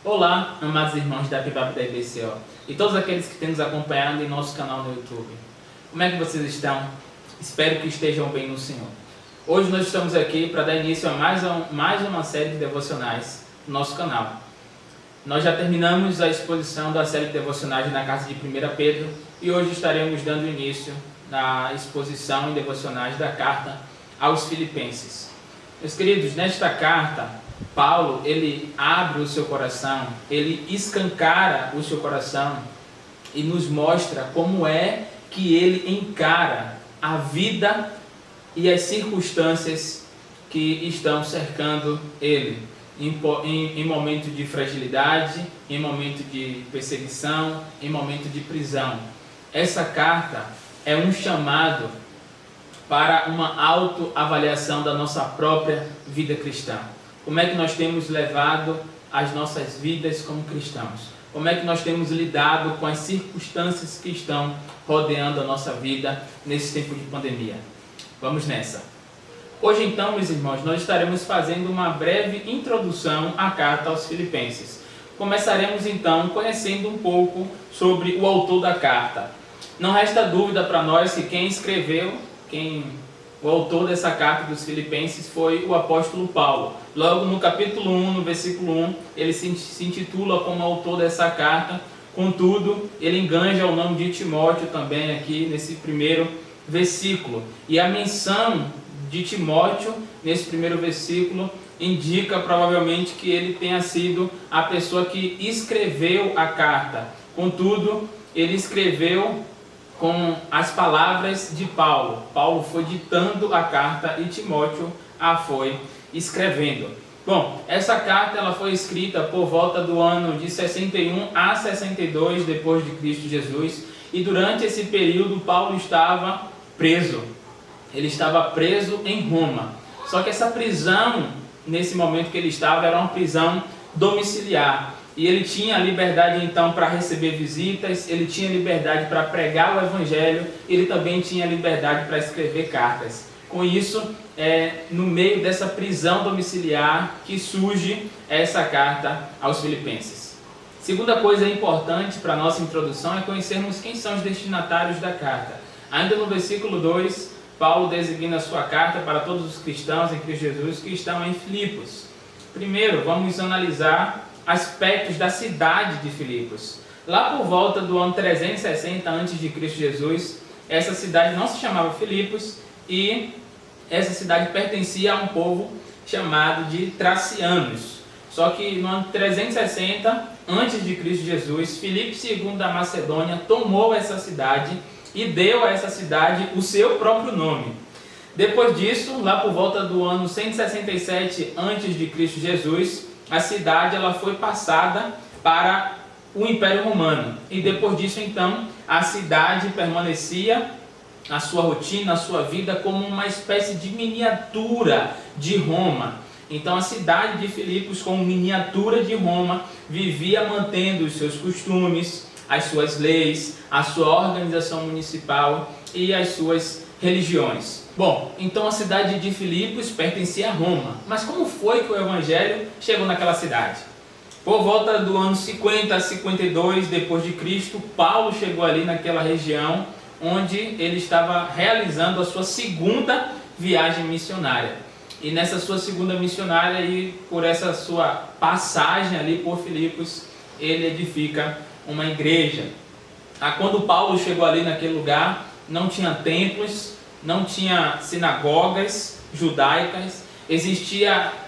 Olá, amados irmãos da PIBAP da IBCO e todos aqueles que têm nos acompanhado em nosso canal no YouTube. Como é que vocês estão? Espero que estejam bem no Senhor. Hoje nós estamos aqui para dar início a mais uma série de devocionais no nosso canal. Nós já terminamos a exposição da série de devocionais na Carta de 1 Pedro e hoje estaremos dando início na exposição e devocionais da Carta aos Filipenses. Meus queridos, nesta carta, Paulo, ele abre o seu coração, ele escancara o seu coração e nos mostra como é que ele encara a vida e as circunstâncias que estão cercando ele, em momento de fragilidade, em momento de perseguição, em momento de prisão. Essa carta é um chamado para uma autoavaliação da nossa própria vida cristã. Como é que nós temos levado as nossas vidas como cristãos? Como é que nós temos lidado com as circunstâncias que estão rodeando a nossa vida nesse tempo de pandemia? Vamos nessa. Hoje então, meus irmãos, nós estaremos fazendo uma breve introdução à carta aos Filipenses. Começaremos então conhecendo um pouco sobre o autor da carta. Não resta dúvida para nós que o autor dessa carta dos Filipenses foi o apóstolo Paulo. Logo no capítulo 1, no versículo 1, ele se intitula como autor dessa carta. Contudo, ele enganja o nome de Timóteo também aqui nesse primeiro versículo. E a menção de Timóteo nesse primeiro versículo indica provavelmente que ele tenha sido a pessoa que escreveu a carta. Contudo, ele escreveu com as palavras de Paulo. Paulo foi ditando a carta e Timóteo a foi escrevendo. Bom, essa carta ela foi escrita por volta do ano de 61 a 62 depois de Cristo Jesus, e durante esse período Paulo estava preso. Ele estava preso em Roma. Só que essa prisão, nesse momento que ele estava, era uma prisão domiciliar. E ele tinha liberdade então para receber visitas, ele tinha liberdade para pregar o evangelho, ele também tinha liberdade para escrever cartas. Com isso, no meio dessa prisão domiciliar que surge essa carta aos Filipenses. Segunda coisa importante para a nossa introdução é conhecermos quem são os destinatários da carta. Ainda no versículo 2, Paulo designa a sua carta para todos os cristãos em Cristo Jesus que estão em Filipos. Primeiro, vamos analisar aspectos da cidade de Filipos. Lá por volta do ano 360 a.C., Jesus, essa cidade não se chamava Filipos e essa cidade pertencia a um povo chamado de Tracianos. Só que no ano 360 a.C., Jesus, Filipe II da Macedônia tomou essa cidade e deu a essa cidade o seu próprio nome. Depois disso, lá por volta do ano 167 a.C., Jesus, a cidade ela foi passada para o Império Romano. E depois disso, então, a cidade permanecia a sua rotina, a sua vida como uma espécie de miniatura de Roma. Então, a cidade de Filipos, como miniatura de Roma, vivia mantendo os seus costumes, as suas leis, a sua organização municipal e as suas religiões. Bom, então a cidade de Filipos pertencia a Roma. Mas como foi que o evangelho chegou naquela cidade? Por volta do ano 50 a 52 depois de Cristo, Paulo chegou ali naquela região onde ele estava realizando a sua segunda viagem missionária. E nessa sua segunda missionária e por essa sua passagem ali por Filipos, ele edifica uma igreja. Quando Paulo chegou ali naquele lugar, não tinha templos, não tinha sinagogas judaicas.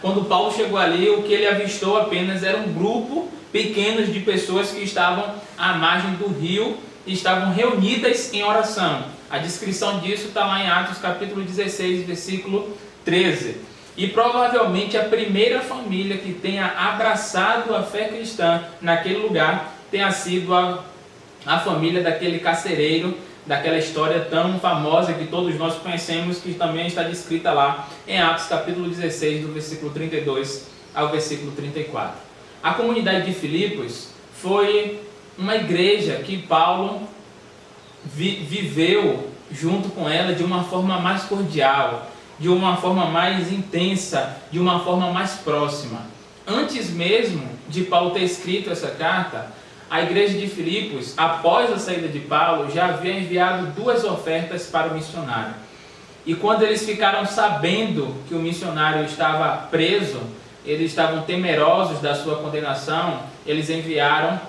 Quando Paulo chegou ali, o que ele avistou apenas era um grupo pequeno de pessoas que estavam à margem do rio e estavam reunidas em oração. A descrição disso está lá em Atos capítulo 16, versículo 13. E provavelmente a primeira família que tenha abraçado a fé cristã naquele lugar tenha sido a família daquele carcereiro, daquela história tão famosa que todos nós conhecemos, que também está descrita lá em Atos capítulo 16, do versículo 32 ao versículo 34. A comunidade de Filipos foi uma igreja que Paulo viveu junto com ela de uma forma mais cordial, de uma forma mais intensa, de uma forma mais próxima. antes mesmo de Paulo ter escrito essa carta, a igreja de Filipos, após a saída de Paulo, já havia enviado 2 ofertas para o missionário. E quando eles ficaram sabendo que o missionário estava preso, eles estavam temerosos da sua condenação, eles enviaram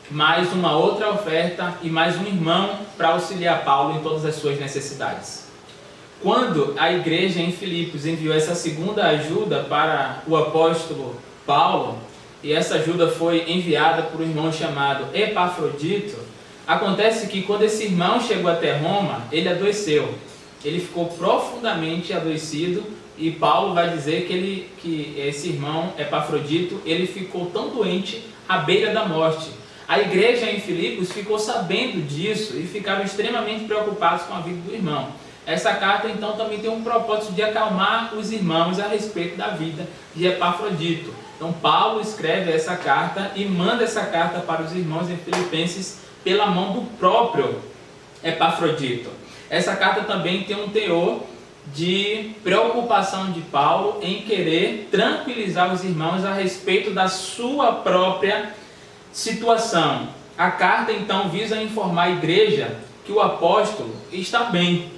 mais uma outra oferta e mais um irmão para auxiliar Paulo em todas as suas necessidades. Quando a igreja em Filipos enviou essa segunda ajuda para o apóstolo Paulo, e essa ajuda foi enviada por um irmão chamado Epafrodito, acontece que quando esse irmão chegou até Roma, ele adoeceu. Ele ficou profundamente adoecido, e Paulo vai dizer que esse irmão Epafrodito, ele ficou tão doente à beira da morte. A igreja em Filipos ficou sabendo disso e ficaram extremamente preocupados com a vida do irmão. Essa carta então também tem um propósito de acalmar os irmãos a respeito da vida de Epafrodito. Então Paulo escreve essa carta e manda essa carta para os irmãos em Filipenses pela mão do próprio Epafrodito. Essa carta também tem um teor de preocupação de Paulo em querer tranquilizar os irmãos a respeito da sua própria situação. A carta então visa informar a igreja que o apóstolo está bem,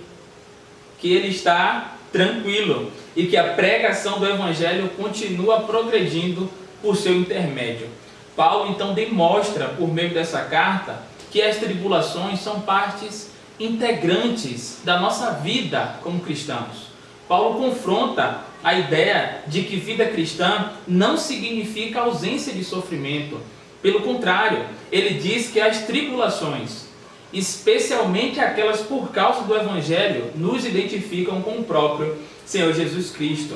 que ele está tranquilo e que a pregação do evangelho continua progredindo por seu intermédio. Paulo então demonstra por meio dessa carta que as tribulações são partes integrantes da nossa vida como cristãos. Paulo confronta a ideia de que vida cristã não significa ausência de sofrimento. Pelo contrário, ele diz que as tribulações, especialmente aquelas por causa do Evangelho, nos identificam com o próprio Senhor Jesus Cristo.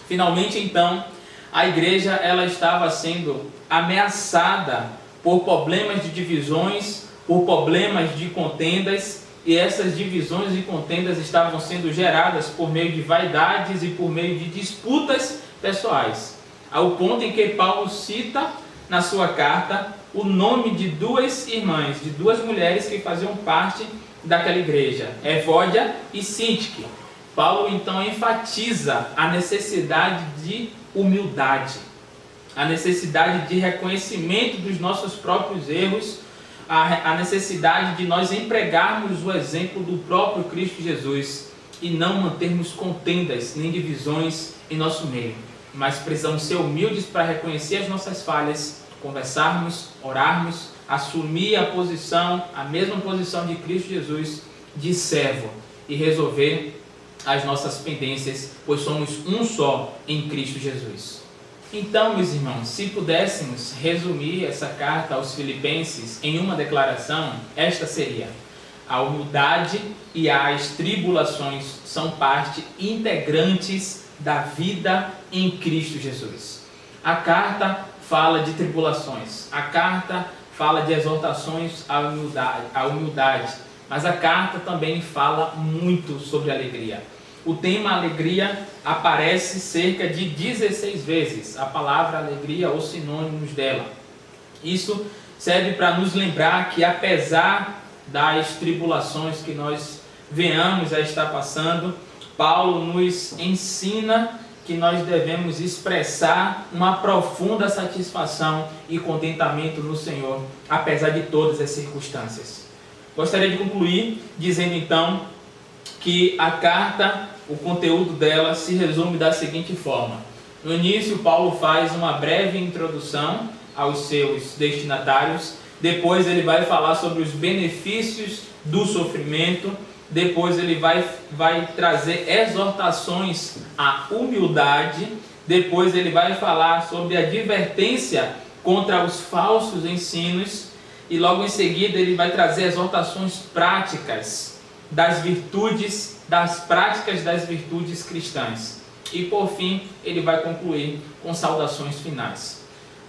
Finalmente, então, a igreja ela estava sendo ameaçada por problemas de divisões, por problemas de contendas, e essas divisões e contendas estavam sendo geradas por meio de vaidades e por meio de disputas pessoais, ao ponto em que Paulo cita na sua carta o nome de 2 irmãs, de 2 mulheres que faziam parte daquela igreja, Evódia e Sintique. Paulo então enfatiza a necessidade de humildade, a necessidade de reconhecimento dos nossos próprios erros, a necessidade de nós empregarmos o exemplo do próprio Cristo Jesus e não mantermos contendas nem divisões em nosso meio. Mas precisamos ser humildes para reconhecer as nossas falhas, conversarmos, orarmos, assumir a mesma posição de Cristo Jesus, de servo, e resolver as nossas pendências, pois somos um só em Cristo Jesus. Então, meus irmãos, se pudéssemos resumir essa carta aos Filipenses em uma declaração, esta seria: a humildade e as tribulações são parte integrantes da vida em Cristo Jesus. A carta fala de tribulações, a carta fala de exortações à humildade, mas a carta também fala muito sobre alegria. O tema alegria aparece cerca de 16 vezes, a palavra alegria ou sinônimos dela. Isso serve para nos lembrar que apesar das tribulações que nós venhamos a estar passando, Paulo nos ensina que nós devemos expressar uma profunda satisfação e contentamento no Senhor, apesar de todas as circunstâncias. Gostaria de concluir dizendo então que a carta, o conteúdo dela se resume da seguinte forma. No início, Paulo faz uma breve introdução aos seus destinatários, depois ele vai falar sobre os benefícios do sofrimento, depois ele vai trazer exortações à humildade, depois ele vai falar sobre a advertência contra os falsos ensinos, e logo em seguida ele vai trazer exortações práticas das virtudes, das práticas das virtudes cristãs. E por fim, ele vai concluir com saudações finais.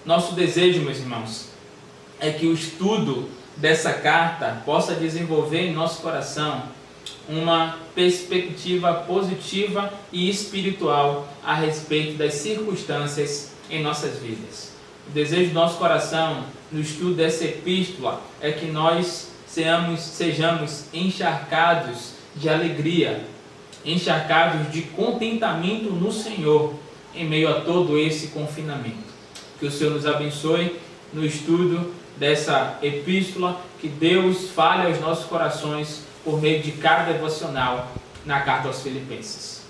Nosso desejo, meus irmãos, é que o estudo dessa carta possa desenvolver em nosso coração uma perspectiva positiva e espiritual a respeito das circunstâncias em nossas vidas. O desejo do nosso coração no estudo dessa epístola é que nós sejamos encharcados de alegria, encharcados de contentamento no Senhor em meio a todo esse confinamento. Que o Senhor nos abençoe no estudo dessa epístola, que Deus fale aos nossos corações por meio de cada devocional na carta aos Filipenses.